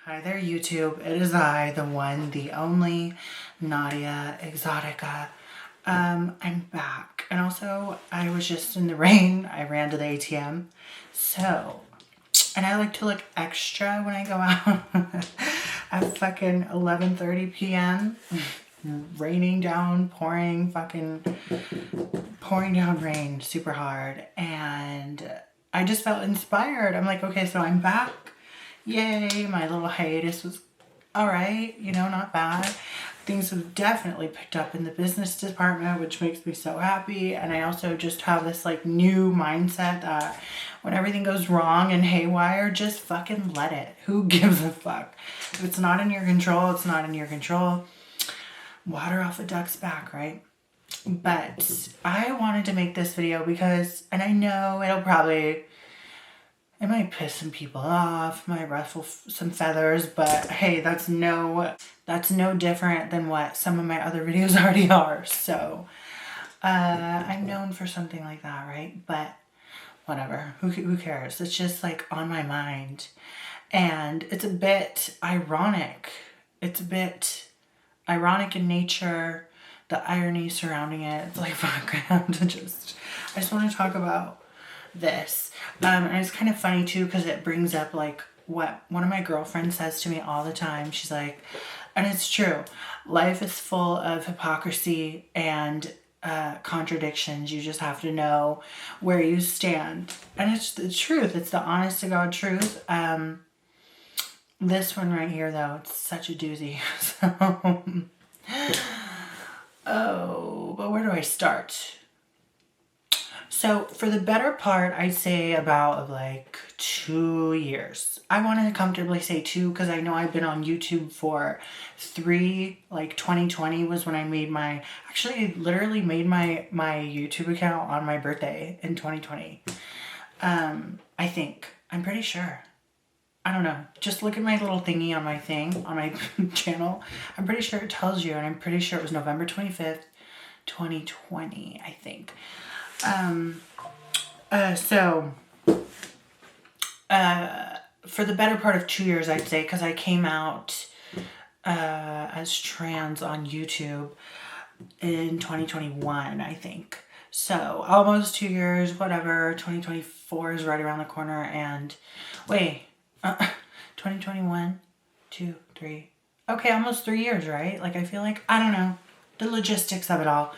Hi there, YouTube. It is I, the one, the only, Naudia, Exotica. I'm back. And also, I was just in the rain. I ran to the ATM. So, and I like to look extra when I go out at fucking 11:30 p.m. Raining down, pouring down rain super hard. And I just felt inspired. I'm like, okay, so I'm back. Yay, my little hiatus was alright, not bad. Things have definitely picked up in the business department, which makes me so happy. And I also just have this new mindset that when everything goes wrong and haywire, just fucking let it. Who gives a fuck? If it's not in your control, it's not in your control. Water off a duck's back, right? But I wanted to make this video because, and I know it might piss some people off, might ruffle some feathers, but hey, that's no different than what some of my other videos already are. So, I'm known for something like that, right? But whatever, who cares? It's just on my mind. And it's a bit ironic. It's a bit ironic in nature, the irony surrounding it. It's fuck, I just want to talk about this. And it's kind of funny too, because it brings up what one of my girlfriends says to me all the time. She's like, and it's true, life is full of hypocrisy and contradictions. You just have to know where you stand. And it's the truth. It's the honest to God truth. This one right here, though, it's such a doozy. So, but where do I start? So for the better part, I'd say about 2 years. I want to comfortably say 2 because I know I've been on YouTube for 3. 2020 was when I made literally made my YouTube account on my birthday in 2020. I think. I'm pretty sure. I don't know. Just look at my little thingy on my on my channel. I'm pretty sure it tells you, and I'm pretty sure it was November 25th, 2020, I think. For the better part of 2 years, I'd say, because I came out as trans on YouTube in 2021, I think. So almost 2 years, whatever. 2024 is right around the corner, and wait, 2021, 2, 3. Okay, almost 3 years, right? I feel I don't know, the logistics of it all.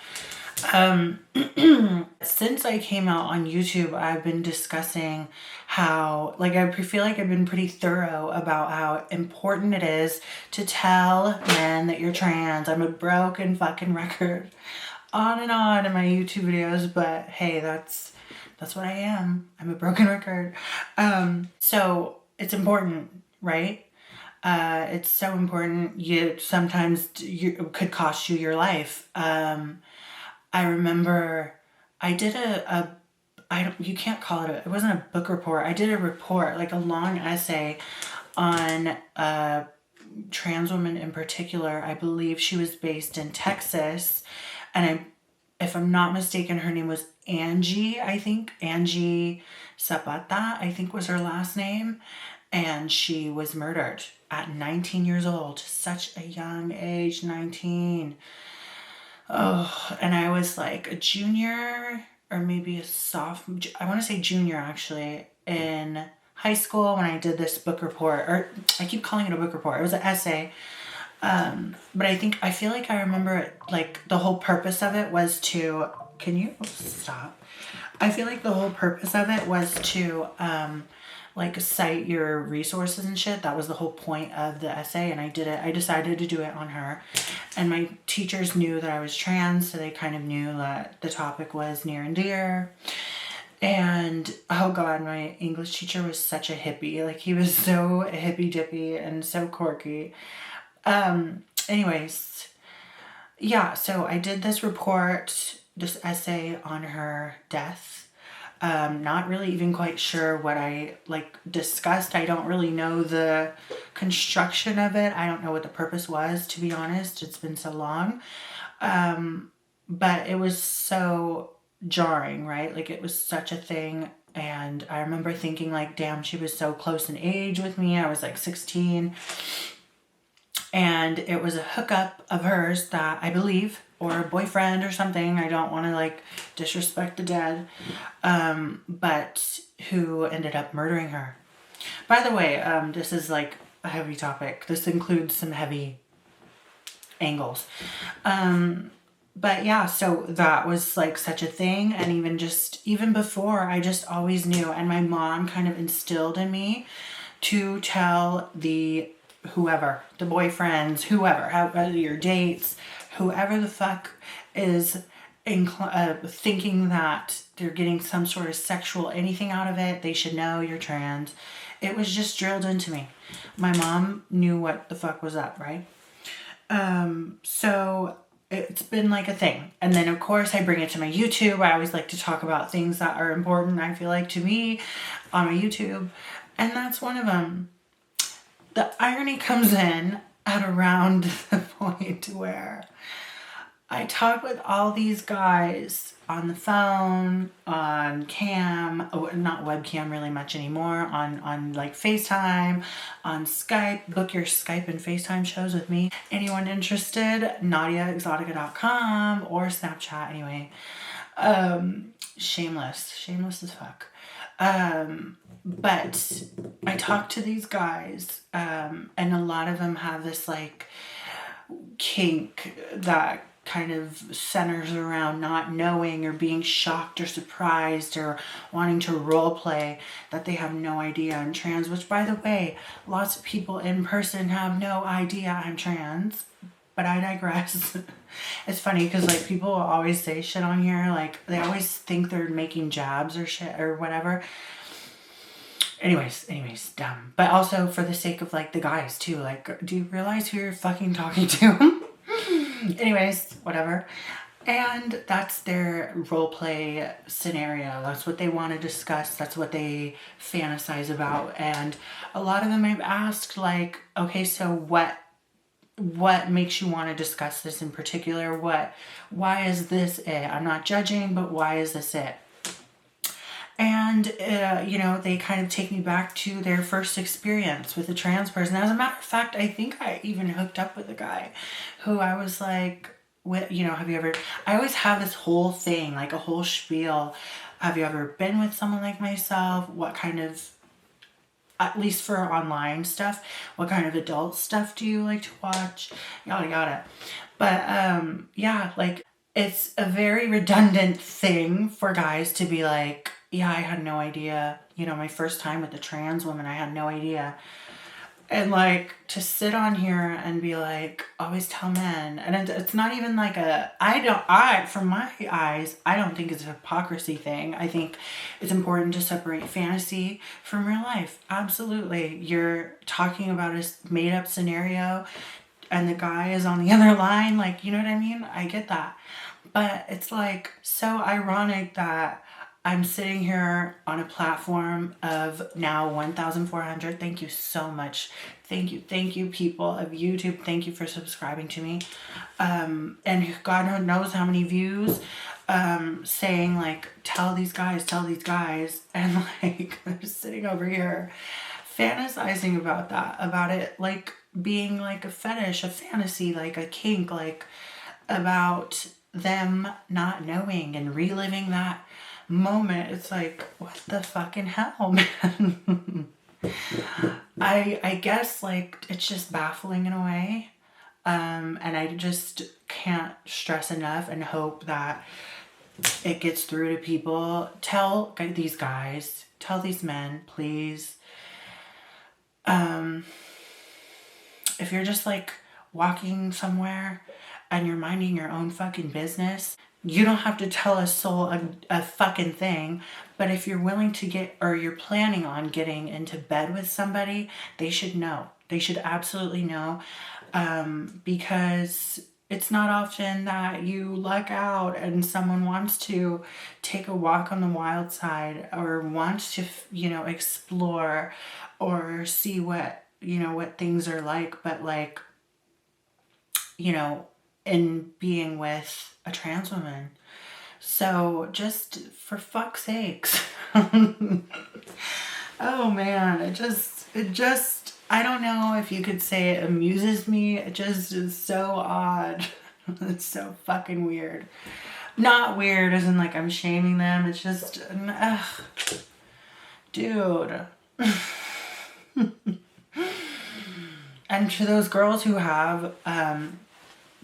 Since I came out on YouTube, I've been discussing how, I feel I've been pretty thorough about how important it is to tell men that you're trans. I'm a broken fucking record on and on in my YouTube videos, but hey, that's what I am. I'm a broken record. So it's important, right? It's so important. Sometimes it could cost you your life. I remember I did you can't call it it wasn't a book report. I did a report, a long essay on a trans woman in particular. I believe she was based in Texas, and if I'm not mistaken, her name was Angie, I think. Angie Zapata, I think was her last name. And she was murdered at 19 years old. Such a young age, 19. Oh, and I was a junior or maybe a sophomore. I want to say junior, actually, in high school when I did this book report. Or I keep calling it a book report. It was an essay. But I feel I remember it, the whole purpose of it was to, can you stop? I feel the whole purpose of it was to, cite your resources and shit. That was the whole point of the essay, and I did it. I decided to do it on her, and my teachers knew that I was trans, so they kind of knew that the topic was near and dear. And oh god, my English teacher was such a hippie. He was so hippy dippy and so quirky. Anyways, yeah, so I did this essay on her death. Not really even quite sure what I discussed. I don't really know the construction of it. I don't know what the purpose was, to be honest. It's been so long. But it was so jarring, right? It was such a thing And I remember thinking like, damn, she was so close in age with me. I was like 16. And it was a hookup of hers that I believe, or a boyfriend or something. I don't want to like disrespect the dead. But who ended up murdering her. By the way, this is like a heavy topic. This includes some heavy angles. But yeah, so that was like such a thing. And even before, I just always knew. And my mom kind of instilled in me to tell the boyfriends, whoever, your dates, whoever the fuck is thinking that they're getting some sort of sexual anything out of it, they should know you're trans. It was just drilled into me. My mom knew what the fuck was up, right? So it's been like a thing. And then of course I bring it to my YouTube. I always like to talk about things that are important, I feel like, to me on my YouTube. And that's one of them. The irony comes in at around the point where I talk with all these guys on the phone, on cam, not webcam really much anymore, on like FaceTime, on Skype. Book your Skype and FaceTime shows with me. Anyone interested? Naudia, Exotica.com, or Snapchat anyway. Shameless as fuck. But I talk to these guys, and a lot of them have this like kink that kind of centers around not knowing or being shocked or surprised or wanting to role play that they have no idea I'm trans, which by the way, lots of people in person have no idea I'm trans, but I digress. It's funny because like people always say shit on here, like they always think they're making jabs or shit or whatever. Anyways, dumb. But also for the sake of like the guys too, like do you realize who you're fucking talking to? Anyways, whatever. And that's their role play scenario. That's what they want to discuss. That's what they fantasize about. And a lot of them I've asked like, okay, so what makes you want to discuss this in particular? Why is this it? I'm not judging, but why is this it? And, they kind of take me back to their first experience with a trans person. As a matter of fact, I think I even hooked up with a guy who I was like, have you ever, I always have this whole thing, like a whole spiel. Have you ever been with someone like myself? What kind of, at least for online stuff, what kind of adult stuff do you like to watch? Yada, yada. But, yeah, like, it's a very redundant thing for guys to be like, yeah, I had no idea. My first time with a trans woman, I had no idea. And like to sit on here and be like, always tell men. And it's not even like from my eyes, I don't think it's a hypocrisy thing. I think it's important to separate fantasy from real life. Absolutely. You're talking about a made up scenario and the guy is on the other line. Like, you know what I mean? I get that. But it's like so ironic that I'm sitting here on a platform of now 1,400. Thank you so much. Thank you, people of YouTube. Thank you for subscribing to me. And God knows how many views, saying like, tell these guys. And like, I'm just sitting over here fantasizing about it, like being like a fetish, a fantasy, like a kink, like about them not knowing and reliving that moment. It's like, what the fucking hell, man? I guess like it's just baffling in a way. And I just can't stress enough and hope that it gets through to people. Tell these guys, tell these men, please. If you're just like walking somewhere and you're minding your own fucking business, you don't have to tell a soul a fucking thing. But if you're willing to get, or you're planning on getting into bed with somebody, they should know. They should absolutely know. Because it's not often that you luck out and someone wants to take a walk on the wild side or wants to, explore or see what things are like. But like, in being with a trans woman. So just for fuck's sakes. Oh man, I don't know if you could say it amuses me. It just is so odd. It's so fucking weird. Not weird as in like I'm shaming them. It's just, ugh, dude. And to those girls who have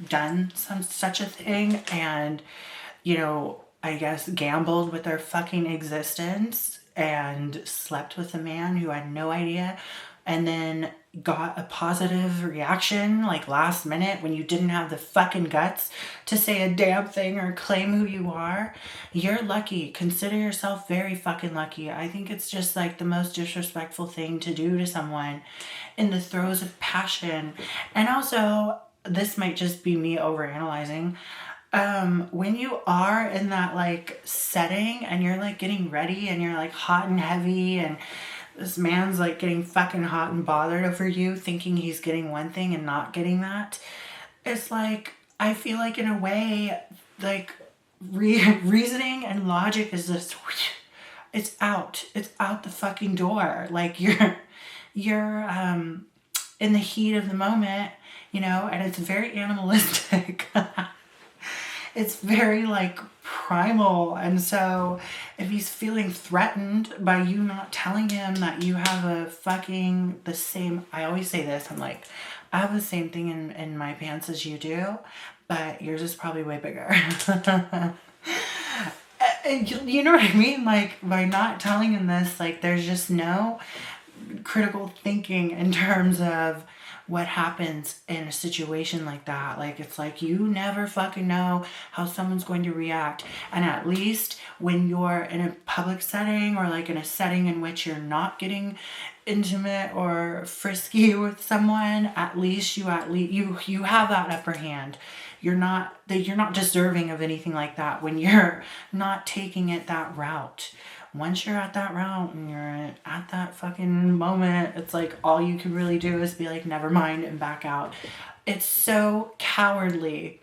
done such a thing and, you know, I guess gambled with their fucking existence and slept with a man who had no idea and then got a positive reaction like last minute when you didn't have the fucking guts to say a damn thing or claim who you are, you're lucky. Consider yourself very fucking lucky. I think it's just like the most disrespectful thing to do to someone in the throes of passion. And also, this might just be me overanalyzing. When you are in that like setting and you're like getting ready and you're like hot and heavy and this man's like getting fucking hot and bothered over you thinking he's getting one thing and not getting that, it's like, I feel like in a way, like reasoning and logic is just, it's out the fucking door. Like you're in the heat of the moment, you know, and it's very animalistic. It's very like primal. And so if he's feeling threatened by you not telling him that you have the same, I always say this, I'm like, I have the same thing in my pants as you do, but yours is probably way bigger. You know what I mean? Like by not telling him this, like there's just no critical thinking in terms of what happens in a situation like that. Like it's like you never fucking know how someone's going to react. And at least when you're in a public setting or like in a setting in which you're not getting intimate or frisky with someone, at least you have that upper hand. You're not deserving of anything like that when you're not taking it that route. Once you're at that route and you're at that fucking moment, it's like all you can really do is be like, never mind, and back out. It's so cowardly.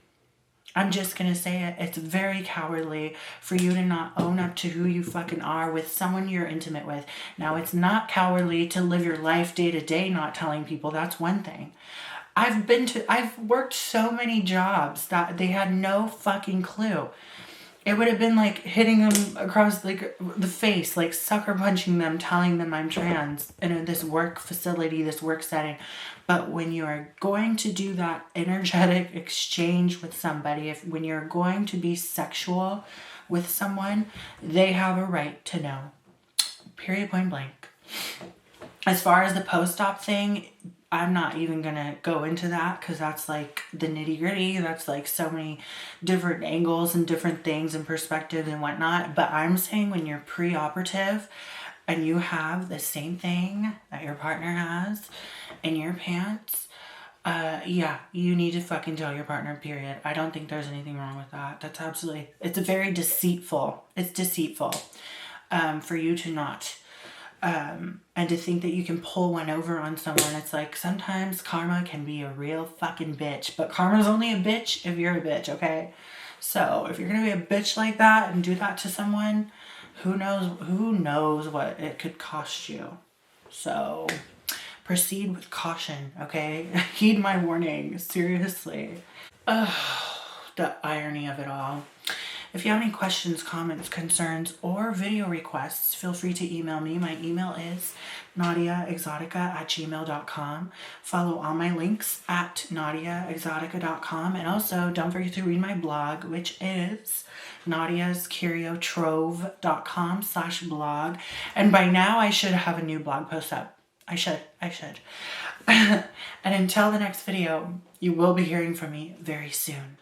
I'm just gonna say it. It's very cowardly for you to not own up to who you fucking are with someone you're intimate with. Now, it's not cowardly to live your life day to day not telling people. That's one thing. I've worked so many jobs that they had no fucking clue. It would have been like hitting them across like the face, like sucker punching them, telling them I'm trans in this work facility, this work setting. But when you are going to do that energetic exchange with somebody, when you're going to be sexual with someone, they have a right to know. Period, point blank. As far as the post-op thing, I'm not even gonna go into that because that's like the nitty gritty. That's like so many different angles and different things and perspectives and whatnot. But I'm saying when you're pre-operative and you have the same thing that your partner has in your pants, yeah, you need to fucking tell your partner, period. I don't think there's anything wrong with that. That's absolutely, it's very deceitful. It's deceitful for you to not. And to think that you can pull one over on someone. It's like sometimes karma can be a real fucking bitch, but karma's only a bitch if you're a bitch, okay? So if you're gonna be a bitch like that and do that to someone, who knows what it could cost you. So proceed with caution, okay? Heed my warning, seriously. The irony of it all. If you have any questions, comments, concerns, or video requests, feel free to email me. My email is naudiaexotica@gmail.com. Follow all my links at naudiaexotica.com. And also, don't forget to read my blog, which is naudiascuriotrove.com/blog. And by now, I should have a new blog post up. I should. And until the next video, you will be hearing from me very soon.